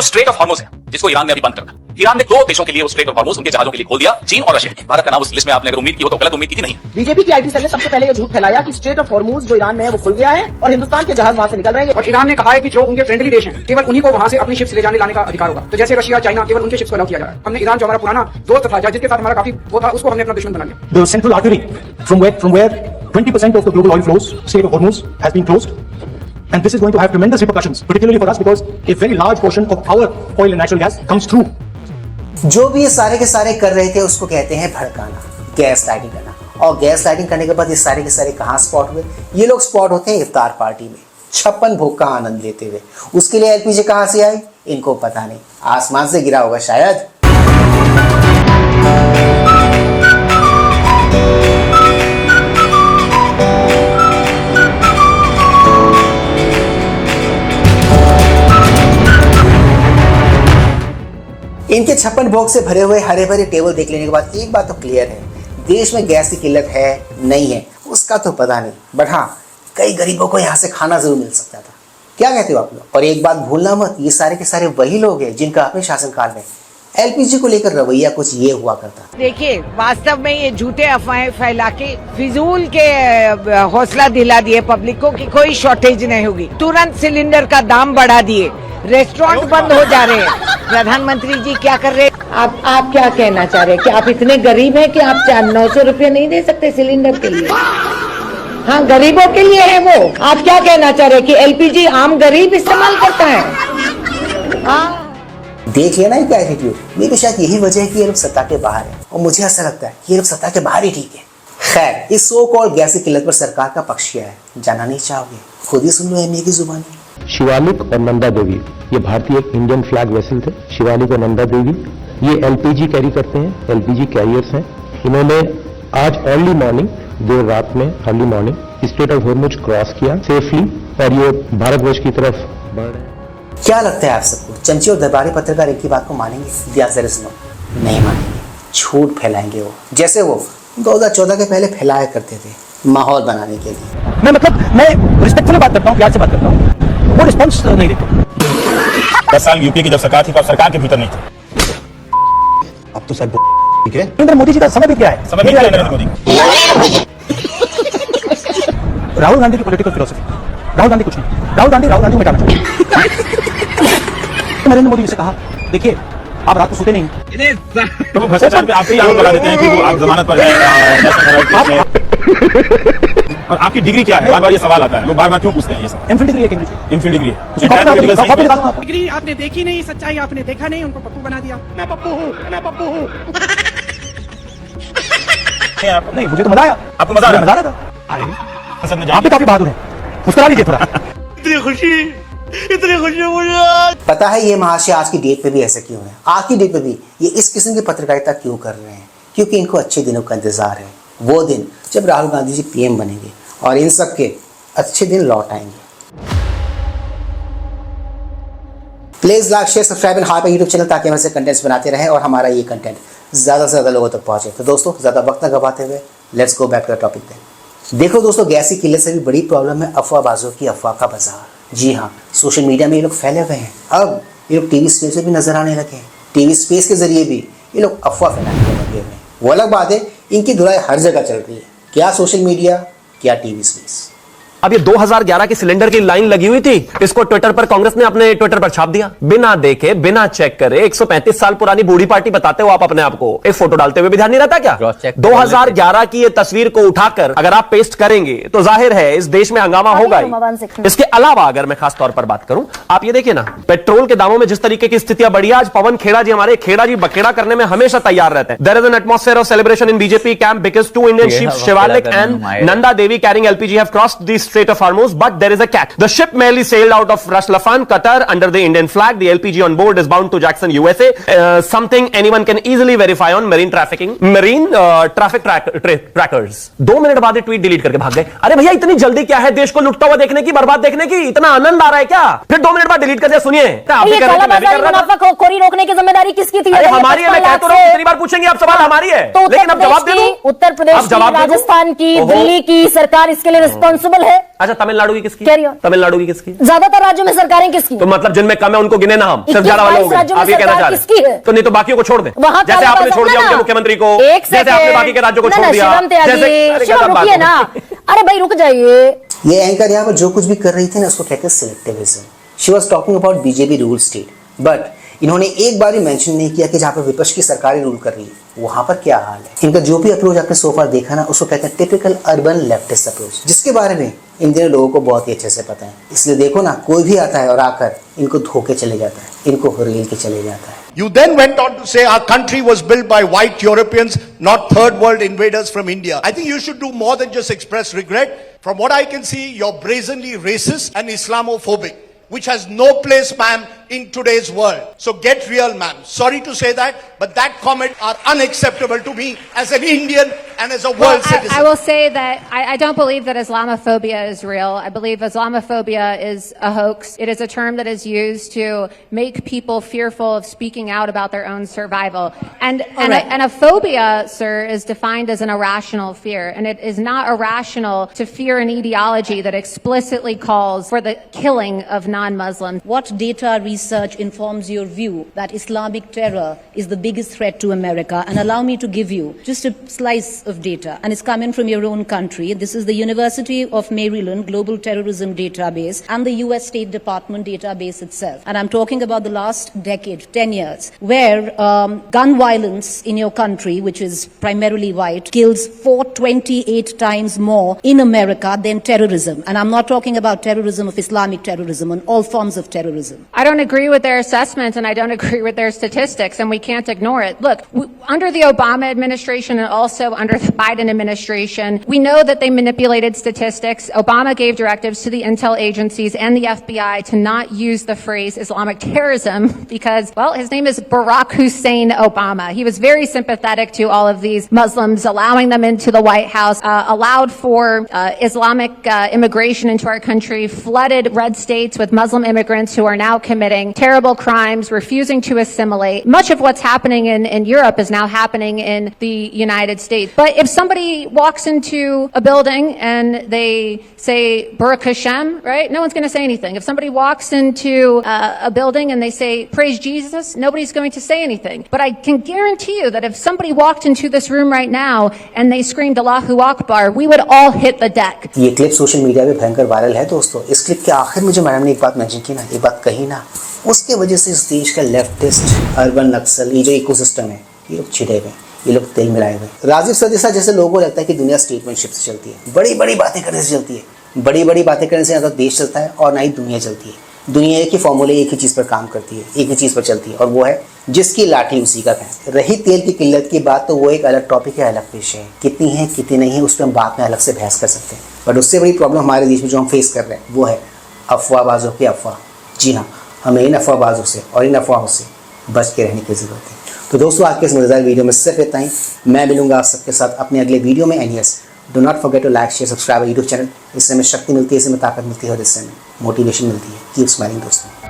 जो straight of Hormuz है, जिसको ईरान ने अभी बंद करना, ईरान ने 2 देशों के लिए वो स्ट्रेट ऑफ हॉर्मोज उनके जहाजों के लिए खोल दिया, चीन और रशिया ने। भारत का नाम उस लिस्ट में आपने अगर उम्मीद की हो तो गलत उम्मीद की थी। नहीं, बीजेपी की आईटी सेल ने सबसे पहले ये झूठ फैलाया कि स्ट्रेट ऑफ हॉर्मूज जो ईरान में है वो खुल गया है और हिंदुस्तान के जहाज वहां से निकल रहे हैं। और ईरान ने कहा है कि जो उनके फ्रेंडली देश हैं केवल उन्हीं को वहां से अपनी शिप्स ले जाने लाने का अधिकार होगा। तो जैसे रशिया, चाइना, केवल उनके शिप्स को अलाउ किया जा रहा है। हमने ईरान जो हमारा पुराना दोस्त था, जिसके साथ हमारा काफी वो था, उसको हमने अपना दुश्मन बना लिया। The central artery from where 20% of the global oil flows, Strait of Hormuz, has been closed. And this is going to have tremendous repercussions, particularly for us, because a very large portion of our oil and natural gas comes through. जो भी ये सारे के सारे कर रहे थे उसको कहते हैं भड़काना, गैस लाइटिंग करना। और गैस लाइटिंग करने के बाद ये सारे के सारे कहाँ स्पॉट हुए? ये लोग स्पॉट होते हैं इफ्तार पार्टी में, 56 भोग का आनंद लेते हुए। उसके लिए एलपीजी कहाँ से आई इनको पता नहीं, आसमान से गिरा होगा शायद। इनके 56 भोग से भरे हुए हरे भरे टेबल देख लेने के बाद एक बात तो क्लियर है, देश में गैस की किल्लत है नहीं है उसका तो पता नहीं, बट हाँ कई गरीबों को यहाँ से खाना जरूर मिल सकता था। क्या कहते हो आप लोग? और एक बात भूलना मत, ये सारे के सारे वही लोग हैं जिनका अपने शासनकाल में एलपीजी को लेकर रवैया कुछ ये हुआ करता। देखिए, वास्तव में ये झूठे अफवाहें फैला के फिजूल के हौसला दिला दिए पब्लिक को कि कोई शॉर्टेज नहीं होगी। तुरंत सिलेंडर का दाम बढ़ा दिए, रेस्टोरेंट बंद हो जा रहे हैं। प्रधानमंत्री जी क्या कर रहे हैं? आप क्या कहना चाह रहे हैं कि आप इतने गरीब हैं कि आप 900 रुपये नहीं दे सकते सिलेंडर के लिए? हाँ, गरीबों के लिए है वो। आप क्या कहना चाह रहे हैं कि एलपीजी आम गरीब इस्तेमाल करता है? हाँ, देख लेना इनका एटीट्यूड। मेरी शायद यही वजह है कि ये लोग सत्ता के बाहर है और मुझे ऐसा लगता है कि ये लोग सत्ता के बाहर ही ठीक है। खैर, इस सो कॉल्ड गैस की किल्लत पर सरकार का पक्ष क्या है जानना नहीं चाहोगे? खुद ही सुन लो एमए की जुबानी। शिवालिक और नंदा देवी ये भारतीय इंडियन फ्लैग वेसल थे। शिवालिक और नंदा देवी ये एलपीजी कैरी करते हैं, एलपीजी कैरियर्स हैं। इन्होंने आज अर्ली मॉर्निंग, देर रात में early morning straight of Hormuz cross किया सेफली और ये भारतवर्ष की तरफ बढ़ रहे हैं। क्या लगता है आप सबको, चमचे और दरबारी पत्रकार इनकी बात को मानेंगे? नहीं मानेंगे, झूठ फैलाएंगे वो, जैसे वो 2014 के पहले फैलाया करते थे माहौल बनाने के लिए। मैं रिस्पेक्टफुल बात करता हूँ, प्यार से बात करता हूँ, वो रिस्पॉन्स नहीं देते। 10 साल यूपी की जब सरकार थी तो सरकार के भीतर नहीं थी। अब तो सब ठीक है। नरेंद्र मोदी जी का समय बीत गया है। समय बीत गया नरेंद्र मोदी। राहुल गांधी की पॉलिटिकल फिलोसफी, राहुल गांधी कुछ नहीं, राहुल गांधी को मिटाना चाहिए। नरेंद्र मोदी से कहा, देखिए आप रात को सोते नहीं, तो वो भ्रष्टाचार पे आप ही आरोप लगा देते हैं कि वो आप जमानत पर हैं। और आपकी डिग्री क्या है? बार-बार ये सवाल आता है, लोग बार-बार क्यों पूछते हैं ये सब? एमफिल डिग्री है, एमफिल डिग्री है। डिग्री आपने देखी नहीं, सच्चाई आपने देखा नहीं, उनको पप्पू बना दिया। मैं पप्पू हूँ, मैं पप्पू हूँ। नहीं, मुझे तो मजा आया। आपको मजा आ रहा था? आप भी काफी बहादुर हैं, मुस्कुरा लीजिए थोड़ा। इतनी खुशी मुझे। पता है ये महाशय आज की डेट पे भी ऐसा क्यों है? आज की डेट पे भी ये इस किस्म की पत्रकारिता क्यों कर रहे हैं? क्योंकि इनको अच्छे दिनों का इंतजार है, वो दिन जब राहुल गांधी जी पीएम बनेंगे और इन सब के अच्छे दिन लौट आएंगे। Please like, share, subscribe and high पर यूट्यूब चैनल ताकि हम ऐसे कंटेंट्स बनाते रहें और हमारा ये कंटेंट ज्यादा से ज्यादा लोगों तक पहुंचे। तो दोस्तों, ज्यादा वक्त न गवाते हुए let's go back to the topic पे। देखो दोस्तों, गैस की किल्लत से भी बड़ी प्रॉब्लम है अफवाहबाजों की अफवाह का बाजार। जी हाँ, सोशल मीडिया में ये लोग फैले हुए हैं। अब ये लोग टीवी स्पेस में भी नजर आने लगे हैं। टीवी स्पेस के जरिए भी ये लोग अफवाह फैलाने लगे हुए हैं। वो अलग बात है, इनकी धुलाई हर जगह चल रही है, क्या सोशल मीडिया, क्या टीवी स्पेस। अब ये 2011 की सिलेंडर की लाइन लगी हुई थी, इसको ट्विटर पर कांग्रेस ने अपने ट्विटर पर छाप दिया। बिना देखे, बिना चेक करे 135 साल पुरानी बूढ़ी पार्टी बताते हो आप अपने आप को, एक फोटो डालते हुए भी ध्यान नहीं रहता क्या? 2011 की ये तस्वीर को उठाकर अगर आप पेस्ट करेंगे तो जाहिर है इस देश में हंगामा होगा ही। इसके अलावा अगर मैं खास तौर पर बात करूं, आप ये देखिए ना, पेट्रोल के दामों में जिस तरीके की स्थितियां बढ़ी, आज पवन खेड़ा जी, हमारे खेड़ा जी बखेड़ा करने में हमेशा तैयार रहते हैं। There is an atmosphere of celebration in BJP camp because 2 Indian ships, Shivalik and Nanda Devi carrying LPG have crossed the strait of Hormuz, but there is a catch. The ship merely sailed out of Ras Laffan, Qatar under the Indian flag. The LPG on board is bound to Jackson, USA. Something anyone can easily verify on marine traffic trackers. 2 minute बाद tweet delete करके भाग गए। अरे भैया, इतनी जल्दी क्या है देश को लुटता हुआ देखने की, बर्बाद देखने की? इतना आनंद आ रहा है क्या? फिर 2 मिनट बाद डिलीट कर दिया। सुनिए, मुनाफाखोरी रोकने की जिम्मेदारी किसकी थी? हमारी है। मैं कहता हूं, कितनी बार पूछेंगे आप सवाल? हमारी है, लेकिन अब जवाब दे दो। उत्तर प्रदेश की, राजस्थान की, दिल्ली की सरकार इसके लिए रिस्पॉन्सिबल है। अच्छा, तमिलनाडु की किसकी? Carry on. तमिलनाडु की किसकी? ज्यादातर राज्यों में सरकारें किसकी? तो मतलब जिनमें कम है उनको गिने ना हम, सिर्फ 21 ज्यादा वाले हो गए। राज्यों में आप ये कहना सरकार चाह किसकी रहे है? हैं? तो नहीं तो बाकियों को छोड़ दे, वहां जैसे आपने छोड़ दिया उनके मुख्यमंत्री को, जैसे आपने बाकी के राज्यों को छोड़ दिया। शिवम त्यागी, शिवम रुकिए ना, अरे भाई रुक जाइए। ये एंकर यहाँ पर जो कुछ भी कर रही थी ना उसको कहते हैं selectivism. She was talking about BJP rule state, but इन्होंने एक बार भी मेंशन नहीं किया कि जहाँ पर विपक्ष की सरकारें रूल कर रही है वहां पर क्या हाल है। इनका जो भी अप्रोच आपने सोफा देखा ना उसको कहते हैं टिपिकल अर्बन लेफ्टिस्ट अप्रोच, जिसके बारे में इन दिनों लोगों को बहुत ही अच्छे से पता है। इसलिए देखो ना, कोई भी आता है और आकर इनको धोके चले जाता है, इनको रेल के चले जाता है। You then went on to say our country was built by white Europeans, not third world invaders from India. I think you should do more than just express regret. From what I can see, you're brazenly racist and Islamophobic, which has no place, ma'am, in today's world. So get real, ma'am. Sorry to say that, but that comment are unacceptable to me as an Indian and as a world citizen. I will say that I don't believe that Islamophobia is real. I believe Islamophobia is a hoax. It is a term that is used to make people fearful of speaking out about their own survival. And a phobia, sir, is defined as an irrational fear. And it is not irrational to fear an ideology that explicitly calls for the killing of non-Muslims. What data research informs your view that Islamic terror is the biggest threat to America? And allow me to give you just a slice of data, and it's coming from your own country. This is the University of Maryland Global Terrorism Database and the US State Department database itself. And I'm talking about the last decade, 10 years, where gun violence in your country, which is primarily white, kills 428 times more in America than terrorism. And I'm not talking about terrorism of Islamic terrorism and all forms of terrorism. I don't agree with their assessment and I don't agree with their statistics, and we can't ignore it. Look, under the Obama administration and also under the Biden administration, we know that they manipulated statistics. Obama gave directives to the intel agencies and the FBI to not use the phrase Islamic terrorism because, well, his name is Barack Hussein Obama. He was very sympathetic to all of these Muslims, allowing them into the White House, allowed for Islamic immigration into our country, flooded red states with Muslim immigrants who are now committing terrible crimes, refusing to assimilate. Much of what's happening in Europe is now happening in the United States. But if somebody walks into a building and they say Baruch Hashem, right? No one's going to say anything. If somebody walks into a building and they say praise Jesus, nobody's going to say anything. But I can guarantee you that if somebody walked into this room right now and they screamed Allahu Akbar, we would all hit the deck. ये clip social media पे भयंकर viral है दोस्तों। इस clip के आखिर में जो मैडम ने एक बात मेंशन की ना, एक बात कही ना, उसके वजह से इस देश का लेफ्टिस्ट अर्बन नक्सल ये जो इकोसिस्टम है ये लोग छिड़े हुए, ये लोग तेल मिलाए हुए। राजीव सरदेसा जैसे लोगों को लगता है कि दुनिया स्टेटमेंटशिप से चलती है, बड़ी बड़ी बातें करने से चलती है। बड़ी बड़ी बातें करने से ना तो देश चलता है और ना ही दुनिया चलती है। दुनिया एक ही फॉर्मूले, एक ही चीज़ पर काम करती है, एक ही चीज़ पर चलती है, और वो है जिसकी लाठी उसी का भैंस। रही तेल की किल्लत की बात तो वो एक अलग टॉपिक है, अलग विषय है। कितनी है कितनी नहीं है उस पर हम बाद में अलग से बहस कर सकते हैं। बट उससे बड़ी प्रॉब्लम हमारे देश में जो हम फेस कर रहे हैं वो है अफवाहबाजों की अफवाह। जी हाँ, हमें इन अफवाहबाजों से और इन अफवाहों से बच के रहने की ज़रूरत है। तो दोस्तों, आज के इस मज़ेदार वीडियो में सिर्फ इतना ही। मैं मिलूंगा आप सबके साथ अपने अगले वीडियो में। And yes, do not forget to like share subscribe YouTube channel. इससे हमें शक्ति मिलती है, इससे हमें ताकत मिलती है और इससे हमें मोटिवेशन मिलती है। कीप स्माइलिंग दोस्तों।